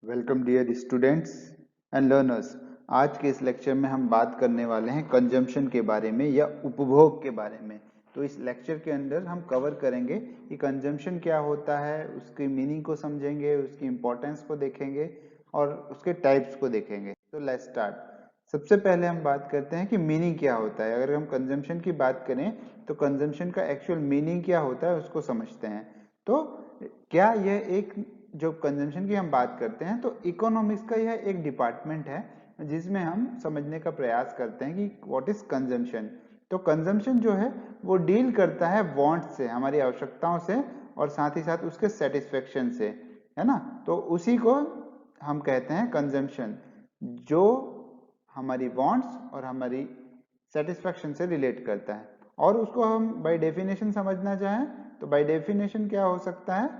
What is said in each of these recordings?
Welcome dear students and learners. आज के इस लेक्चर में हम बात करने वाले हैं कंजम्पशन के बारे में या उपभोग के बारे में। तो इस लेक्चर के अंदर हम कवर करेंगे कि कंजम्पशन क्या होता है, उसकी मीनिंग को समझेंगे, उसकी इंपॉर्टेंस को देखेंगे और उसके टाइप्स को देखेंगे। तो लेट्स स्टार्ट। सबसे पहले हम बात करते हैं कि मीनिंग क्या होता है। अगर हम कंजम्पशन की बात करें तो कंजम्पशन का एक्चुअल मीनिंग क्या होता है उसको समझते हैं। तो क्या यह एक जो कंजम्पशन की हम बात करते हैं तो इकोनॉमिक्स का यह एक डिपार्टमेंट है जिसमें हम समझने का प्रयास करते हैं कि व्हाट इज कंजम्पशन। तो कंजम्पशन जो है वो डील करता है वांट से, हमारी आवश्यकताओं से, और साथ ही साथ उसके सेटिस्फेक्शन से, है ना। तो उसी को हम कहते हैं कंजम्पशन, जो हमारी वांट्स और हमारी सेटिस्फेक्शन से रिलेट करता है। और उसको हम बाय डेफिनेशन समझना चाहें तो बाय डेफिनेशन क्या हो सकता है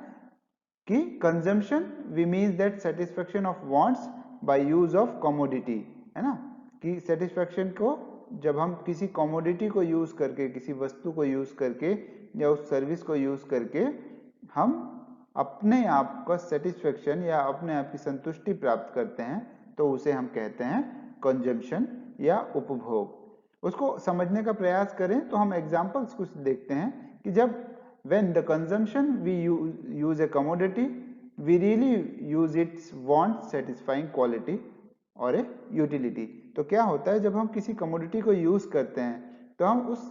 कि consumption we means that satisfaction of wants by use of commodity, है ना। कि सेटिस्फेक्शन को जब हम किसी कमोडिटी को यूज करके, किसी वस्तु को यूज करके या उस सर्विस को यूज करके हम अपने आप का सेटिस्फेक्शन या अपने आप की संतुष्टि प्राप्त करते हैं, तो उसे हम कहते हैं कंजम्पशन या उपभोग। उसको समझने का प्रयास करें तो हम एग्जांपल्स कुछ देखते हैं कि जब when the consumption we use a commodity, we really use its want satisfying quality और ए यूटिलिटी। तो क्या होता है जब हम किसी कमोडिटी को यूज करते हैं तो हम उस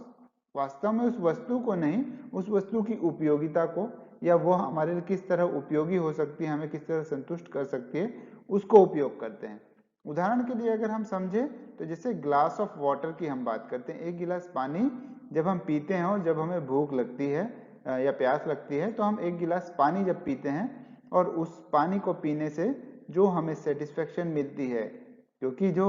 वास्तव में उस वस्तु को नहीं, उस वस्तु की उपयोगिता को, या वो हमारे लिए किस तरह उपयोगी हो सकती है, हमें किस तरह संतुष्ट कर सकती है, उसको उपयोग करते हैं। उदाहरण के लिए अगर हम समझे तो जैसे ग्लास ऑफ वाटर की हम बात करते हैं, एक गिलास पानी जब हम पीते हैं और जब हमें भूख लगती है या प्यास लगती है तो हम एक गिलास पानी जब पीते हैं और उस पानी को पीने से जो हमें सेटिस्फेक्शन मिलती है, क्योंकि जो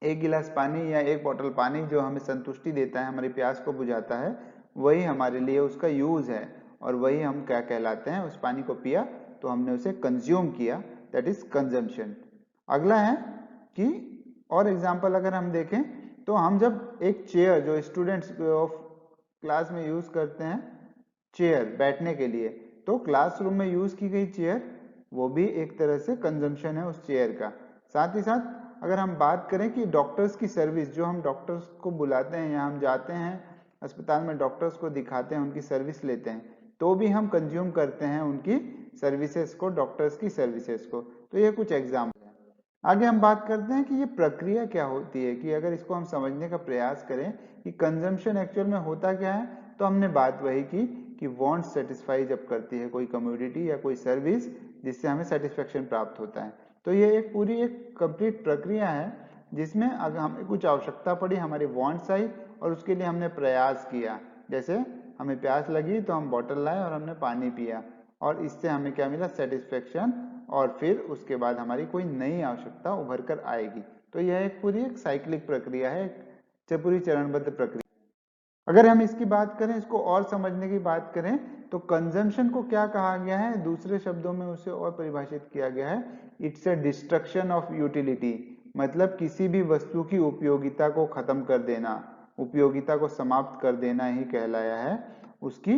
एक गिलास पानी या एक बोतल पानी जो हमें संतुष्टि देता है, हमारी प्यास को बुझाता है, वही हमारे लिए उसका यूज है और वही हम क्या कहलाते हैं, उस पानी को पिया तो हमने उसे कंज्यूम किया, दैट इज कंजम्पशन। अगला है कि और एग्जांपल अगर हम देखें तो हम जब एक चेयर जो स्टूडेंट्स ऑफ क्लास में यूज करते हैं, चेयर बैठने के लिए, तो क्लासरूम में यूज की गई चेयर वो भी एक तरह से कंजम्पशन है उस चेयर का। साथ ही साथ अगर हम बात करें कि डॉक्टर्स की सर्विस, जो हम डॉक्टर्स को बुलाते हैं या हम जाते हैं अस्पताल में डॉक्टर्स को दिखाते हैं, उनकी सर्विस लेते हैं, तो भी हम कंज्यूम करते हैं उनकी सर्विसेज को, डॉक्टर्स की सर्विसेज को। तो ये कुछ एग्जाम्पल है। आगे हम बात करते हैं कि ये प्रक्रिया क्या होती है, कि अगर इसको हम समझने का प्रयास करें कि कंजम्पशन एक्चुअल में होता क्या है, तो हमने बात वही की कि वांट सेटिस्फाई जब करती है कोई कम्योडिटी या कोई सर्विस जिससे हमें सेटिस्फेक्शन प्राप्त होता है। तो ये एक पूरी एक कंप्लीट प्रक्रिया है जिसमें अगर हमें कुछ आवश्यकता पड़ी, हमारी वांट्स आई और उसके लिए हमने प्रयास किया। जैसे हमें प्यास लगी तो हम बॉटल लाए और हमने पानी पिया और इससे हमें क्या मिला, सेटिस्फेक्शन, और फिर उसके बाद हमारी कोई नई आवश्यकता उभर कर आएगी। तो यह एक पूरी एक साइक्लिक प्रक्रिया है, एक पूरी चरणबद्ध प्रक्रिया। अगर हम इसकी बात करें, इसको और समझने की बात करें तो कंजम्पशन को क्या कहा गया है, दूसरे शब्दों में उसे और परिभाषित किया गया है, it's a destruction of utility. मतलब किसी भी वस्तु की उपयोगिता को खत्म कर देना, उपयोगिता को समाप्त कर देना ही कहलाया है उसकी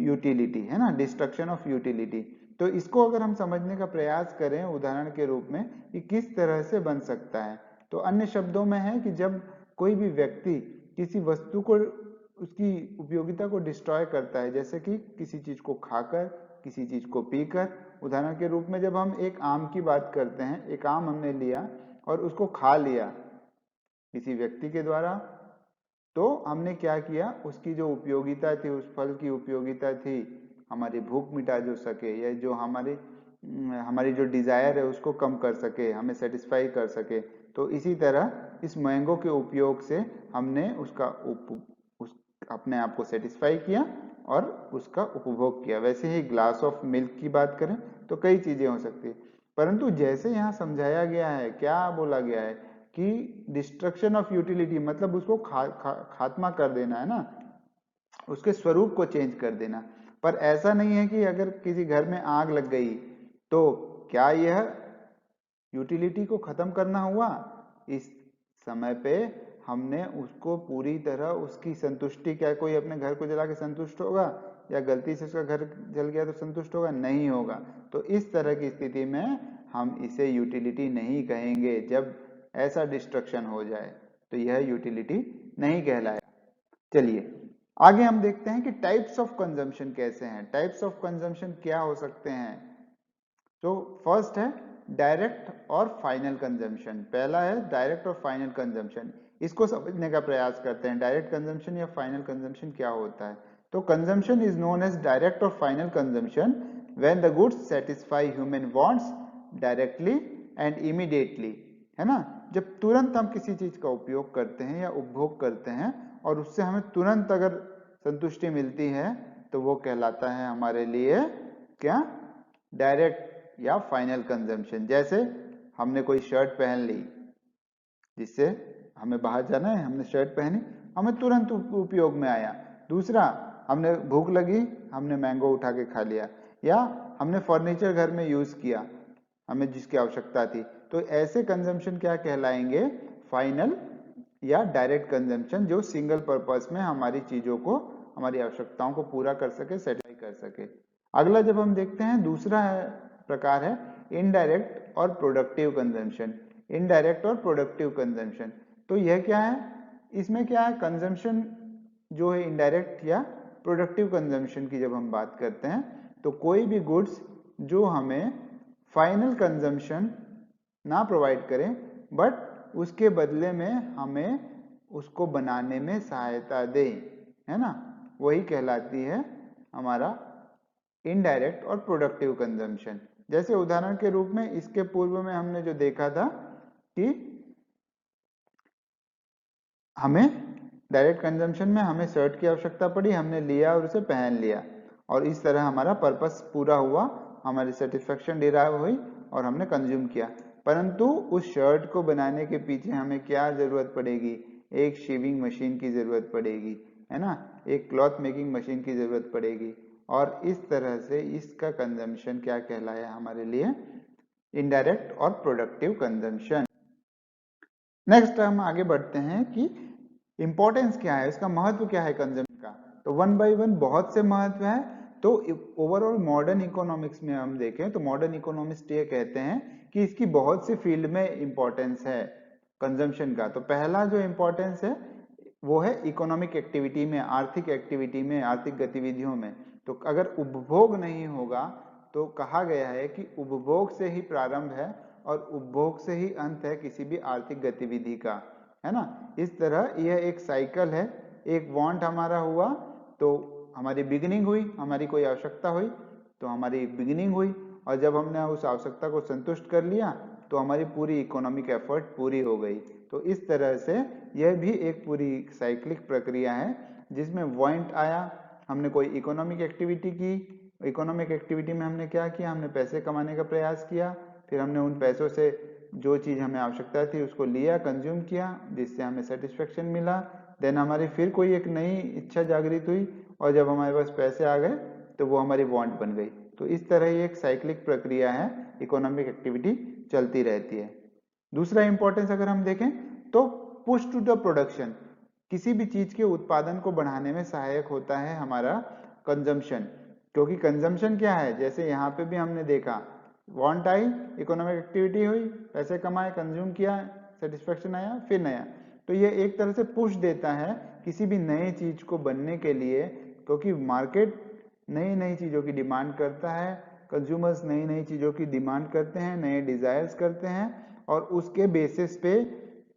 यूटिलिटी, है ना, डिस्ट्रक्शन ऑफ यूटिलिटी। तो इसको अगर हम समझने का प्रयास करें उदाहरण के रूप में कि किस तरह से बन सकता है, तो अन्य शब्दों में है कि जब कोई भी व्यक्ति किसी वस्तु को, उसकी उपयोगिता को डिस्ट्रॉय करता है, जैसे कि किसी चीज को खाकर, किसी चीज को पीकर। उदाहरण के रूप में जब हम एक आम की बात करते हैं, एक आम हमने लिया और उसको खा लिया किसी व्यक्ति के द्वारा, तो हमने क्या किया, उसकी जो उपयोगिता थी, उस फल की उपयोगिता थी हमारी भूख मिटा जो सके, या जो हमारी हमारी जो डिजायर है उसको कम कर सके, हमें सेटिस्फाई कर सके। तो इसी तरह इस मैंगो के उपयोग से हमने उसका उस अपने आप को सेटिस्फाई किया और उसका उपभोग किया। वैसे ही ग्लास ऑफ मिल्क की बात करें तो कई चीजें हो सकती है, परंतु जैसे यहाँ समझाया गया है, क्या बोला गया है कि डिस्ट्रक्शन ऑफ यूटिलिटी, मतलब उसको खात्मा कर देना, है ना, उसके स्वरूप को चेंज कर देना। पर ऐसा नहीं है कि अगर किसी घर में आग लग गई तो क्या यह यूटिलिटी को खत्म करना हुआ। इस समय पे हमने उसको पूरी तरह उसकी संतुष्टि, क्या कोई अपने घर को जला के संतुष्ट होगा, या गलती से उसका घर जल गया तो संतुष्ट होगा, नहीं होगा। तो इस तरह की स्थिति में हम इसे यूटिलिटी नहीं कहेंगे। जब ऐसा डिस्ट्रक्शन हो जाए तो यह यूटिलिटी नहीं कहलाएगा। चलिए आगे हम देखते हैं कि टाइप्स ऑफ कंजम्पशन कैसे हैं। टाइप्स ऑफ कंजम्पशन क्या हो सकते हैं? तो फर्स्ट है डायरेक्ट और फाइनल कंजम्पशन। पहला है डायरेक्ट और फाइनल कंजम्पशन। इसको समझने का प्रयास करते हैं, डायरेक्ट कंजम्पशन या फाइनल कंजम्पशन क्या होता है। तो consumption is known as direct और final consumption when the goods satisfy human wants directly and immediately, है ना। जब तुरंत हम किसी चीज का उपयोग करते हैं या उपभोग करते हैं और उससे हमें तुरंत अगर संतुष्टि मिलती है तो वो कहलाता है हमारे लिए क्या, डायरेक्ट या फाइनल कंजम्पशन। जैसे हमने कोई शर्ट पहन ली, जिससे हमें बाहर जाना है, हमने शर्ट पहनी, हमें तुरंत उपयोग में आया। दूसरा, हमने भूख लगी, हमने मैंगो उठा के खा लिया, या हमने फर्नीचर घर में यूज किया, हमें जिसकी आवश्यकता थी। तो ऐसे कंजम्पशन क्या कहलाएंगे, फाइनल या डायरेक्ट कंजम्पशन, जो सिंगल पर्पस में हमारी चीजों को, हमारी आवश्यकताओं को पूरा कर सके, सेटिस्फाई कर सके। अगला जब हम देखते हैं, दूसरा प्रकार है इनडायरेक्ट और प्रोडक्टिव कंजम्पशन। इनडायरेक्ट और प्रोडक्टिव कंजम्पशन, तो यह क्या है, इसमें क्या है, कंजम्पशन जो है इनडायरेक्ट या प्रोडक्टिव कंजम्पशन की जब हम बात करते हैं, तो कोई भी गुड्स जो हमें फाइनल कंजम्पशन ना प्रोवाइड करें बट उसके बदले में हमें उसको बनाने में सहायता दे, है ना, वही कहलाती है हमारा इनडायरेक्ट और प्रोडक्टिव कंजम्पशन। जैसे उदाहरण के रूप में इसके पूर्व में हमने जो देखा था कि हमें डायरेक्ट कंजम्पशन में हमें शर्ट की आवश्यकता पड़ी, हमने लिया और उसे पहन लिया, और इस तरह हमारा पर्पस पूरा हुआ, हमारी सेटिस्फेक्शन डिराइव हुई और हमने कंज्यूम किया। परंतु उस शर्ट को बनाने के पीछे हमें क्या जरूरत पड़ेगी, एक शेविंग मशीन की जरूरत पड़ेगी, है ना, एक क्लॉथ मेकिंग मशीन की जरूरत पड़ेगी, और इस तरह से इसका कंजम्पशन क्या कहलाया हमारे लिए, इनडायरेक्ट और प्रोडक्टिव कंजम्पशन। नेक्स्ट हम आगे बढ़ते हैं कि इंपॉर्टेंस क्या है, इसका महत्व क्या है कंजम्पशन का। तो वन बाय वन बहुत से महत्व है। तो ओवरऑल मॉडर्न इकोनॉमिक्स में हम देखें तो मॉडर्न इकोनॉमिस्ट ये कहते हैं कि इसकी बहुत सी फील्ड में इंपॉर्टेंस है कंजम्पशन का। तो पहला जो इंपॉर्टेंस है वो है इकोनॉमिक एक्टिविटी में, आर्थिक एक्टिविटी में, आर्थिक गतिविधियों में। तो अगर उपभोग नहीं होगा तो कहा गया है कि उपभोग से ही प्रारंभ है और उपभोग से ही अंत है किसी भी आर्थिक गतिविधि का, है ना। इस तरह यह एक साइकिल है। एक वांट हमारा हुआ तो हमारी बिगिनिंग हुई, हमारी कोई आवश्यकता हुई तो हमारी बिगिनिंग हुई, और जब हमने उस आवश्यकता को संतुष्ट कर लिया तो हमारी पूरी इकोनॉमिक एफर्ट पूरी हो गई। तो इस तरह से यह भी एक पूरी साइक्लिक प्रक्रिया है जिसमें वांट आया, हमने कोई इकोनॉमिक एक्टिविटी की, इकोनॉमिक एक्टिविटी में हमने क्या किया, हमने पैसे कमाने का प्रयास किया, फिर हमने उन पैसों से जो चीज हमें आवश्यकता थी उसको लिया, कंज्यूम किया, जिससे हमें सेटिस्फेक्शन मिला। देन हमारी फिर कोई एक नई इच्छा जागृत हुई और जब हमारे पास पैसे आ गए तो वो हमारी वांट बन गई। तो इस तरह ये एक साइक्लिक प्रक्रिया है, इकोनॉमिक एक्टिविटी चलती रहती है। दूसरा इंपॉर्टेंस अगर हम देखें तो पुश टू द प्रोडक्शन, किसी भी चीज के उत्पादन को बढ़ाने में सहायक होता है हमारा कंजम्पशन। क्योंकि कंजम्पशन क्या है, जैसे यहाँ पे भी हमने देखा, वांट आई, इकोनॉमिक एक्टिविटी हुई, पैसे कमाए, कंज्यूम किया, सेटिस्फेक्शन आया, फिर नया। तो ये एक तरह से पुश देता है किसी भी नई चीज को बनने के लिए, क्योंकि मार्केट नई नई चीजों की डिमांड करता है, कंज्यूमर्स नई नई चीजों की डिमांड करते हैं, नए डिजायर्स करते हैं, और उसके बेसिस पे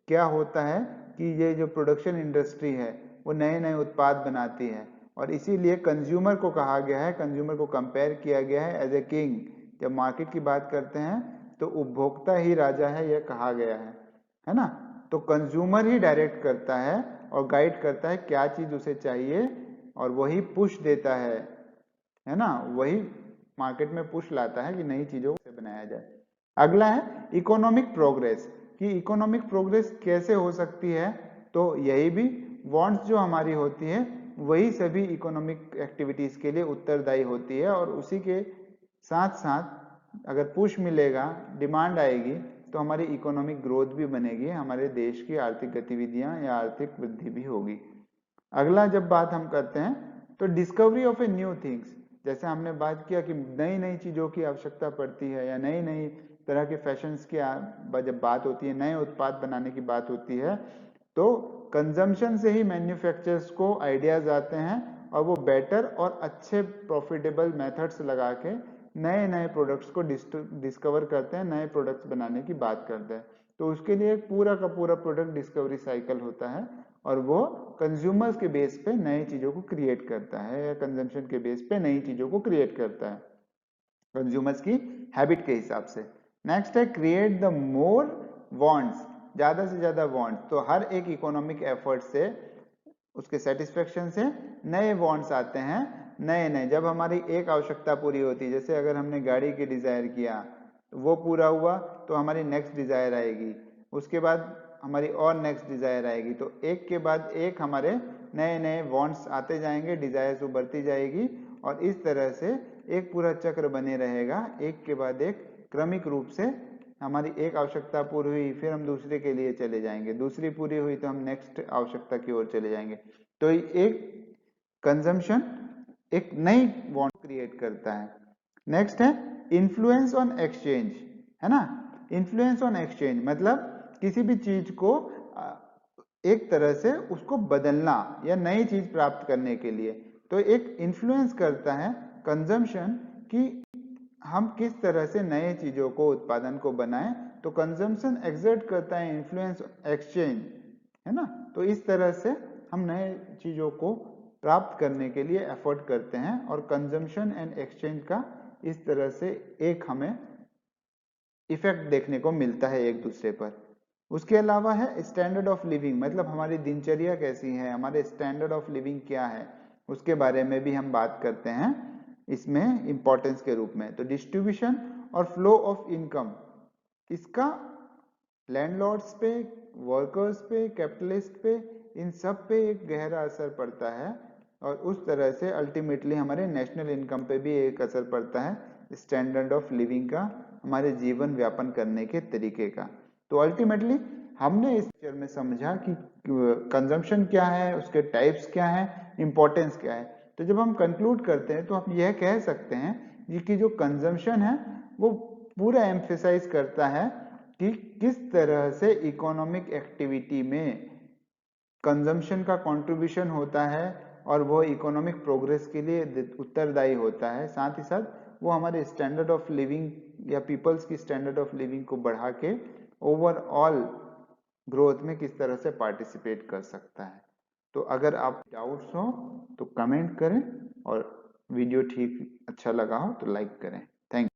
क्या होता है कि ये जो प्रोडक्शन इंडस्ट्री है वो नए नए उत्पाद बनाती है, और इसीलिए कंज्यूमर को कहा गया है, कंज्यूमर को कंपेयर किया गया है एज ए किंग। जब मार्केट की बात करते हैं तो उपभोक्ता ही राजा है, यह कहा गया है ना। तो कंज्यूमर ही डायरेक्ट करता है और गाइड करता है क्या चीज उसे चाहिए, और वही पुश देता है ना, वही मार्केट में पुश लाता है कि नई चीजों से बनाया जाए। अगला है इकोनॉमिक प्रोग्रेस, कि इकोनॉमिक प्रोग्रेस कैसे हो सकती है। तो यही भी वांट्स जो हमारी होती है वही सभी इकोनॉमिक एक्टिविटीज के लिए उत्तरदायी होती है, और उसी के साथ साथ अगर पुश मिलेगा, डिमांड आएगी, तो हमारी इकोनॉमिक ग्रोथ भी बनेगी, हमारे देश की आर्थिक गतिविधियां या आर्थिक वृद्धि भी होगी। अगला जब बात हम करते हैं तो discovery of a new things, जैसे हमने बात किया कि नई नई चीजों की आवश्यकता पड़ती है या नई नई तरह के फैशंस की जब बात होती है, नए उत्पाद बनाने की बात होती है, तो कंजम्पशन से ही मैन्युफैक्चरर्स को आइडियाज आते हैं और वो बेटर और अच्छे प्रॉफिटेबल मेथड्स लगा के नए नए प्रोडक्ट्स को डिस्कवर करते हैं, नए प्रोडक्ट्स बनाने की बात करते हैं। तो उसके लिए एक पूरा का पूरा प्रोडक्ट डिस्कवरी साइकिल होता है और वो कंज्यूमर्स के बेस पे नई चीजों को क्रिएट करता है या कंजम्पशन के बेस पे नई चीजों को क्रिएट करता है कंज्यूमर्स की हैबिट के हिसाब से। नेक्स्ट है क्रिएट द मोर वांट्स, ज्यादा से ज्यादा वांट्स। तो हर एक इकोनॉमिक एफर्ट से, उसके सेटिस्फेक्शन से नए वांट्स आते हैं, नए नए। जब हमारी एक आवश्यकता पूरी होती है, जैसे अगर हमने गाड़ी की डिजायर किया तो वो पूरा हुआ तो हमारी नेक्स्ट डिजायर आएगी, उसके बाद हमारी और नेक्स्ट डिजायर आएगी। तो एक के बाद एक हमारे नए नए वांट्स आते जाएंगे, डिजायर्स उभरती जाएगी और इस तरह से एक पूरा चक्र बने रहेगा, एक के बाद एक क्रमिक रूप से। हमारी एक आवश्यकता पूरी हुई, फिर हम दूसरे के लिए चले जाएंगे, दूसरी पूरी हुई तो हम नेक्स्ट आवश्यकता की ओर चले जाएंगे। तो एक कंजम्पशन एक नई वांट क्रिएट करता है। नेक्स्ट है इन्फ्लुएंस ऑन एक्सचेंज, है ना। इन्फ्लुएंस ऑन एक्सचेंज मतलब किसी भी चीज को एक तरह से उसको बदलना या नई चीज प्राप्त करने के लिए। तो एक इन्फ्लुएंस करता है कंजम्पशन कि हम किस तरह से नए चीजों को, उत्पादन को बनाएं। तो कंजम्पशन एक्सर्ट करता है इन्फ्लुएंस एक्सचेंज, है ना। तो इस तरह से हम नए चीजों को प्राप्त करने के लिए एफर्ट करते हैं और कंजम्पशन एंड एक्सचेंज का इस तरह से एक हमें इफेक्ट देखने को मिलता है एक दूसरे पर। उसके अलावा है स्टैंडर्ड ऑफ लिविंग, मतलब हमारी दिनचर्या कैसी है, हमारे स्टैंडर्ड ऑफ लिविंग क्या है, उसके बारे में भी हम बात करते हैं इसमें इंपॉर्टेंस के रूप में। तो डिस्ट्रीब्यूशन और फ्लो ऑफ इनकम, इसका लैंडलॉर्ड्स पे, वर्कर्स पे, कैपिटलिस्ट पे, इन सब पे एक गहरा असर पड़ता है और उस तरह से अल्टीमेटली हमारे नेशनल इनकम पे भी एक असर पड़ता है, स्टैंडर्ड ऑफ लिविंग का, हमारे जीवन व्यापन करने के तरीके का। तो अल्टीमेटली हमने इस लेक्चर में समझा कि कंजम्पशन क्या है, उसके टाइप्स क्या हैं, इंपॉर्टेंस क्या है। तो जब हम कंक्लूड करते हैं तो हम यह कह सकते हैं कि जो कंजम्पशन है वो पूरा एम्फेसाइज करता है कि किस तरह से इकोनॉमिक एक्टिविटी में कंजम्पशन का कंट्रीब्यूशन होता है और वो इकोनॉमिक प्रोग्रेस के लिए उत्तरदायी होता है। साथ ही साथ वो हमारे स्टैंडर्ड ऑफ लिविंग या पीपल्स की स्टैंडर्ड ऑफ लिविंग को बढ़ा के ओवरऑल ग्रोथ में किस तरह से पार्टिसिपेट कर सकता है। तो अगर आप डाउट्स हो तो कमेंट करें और वीडियो ठीक अच्छा लगा हो तो लाइक करें। Thank you.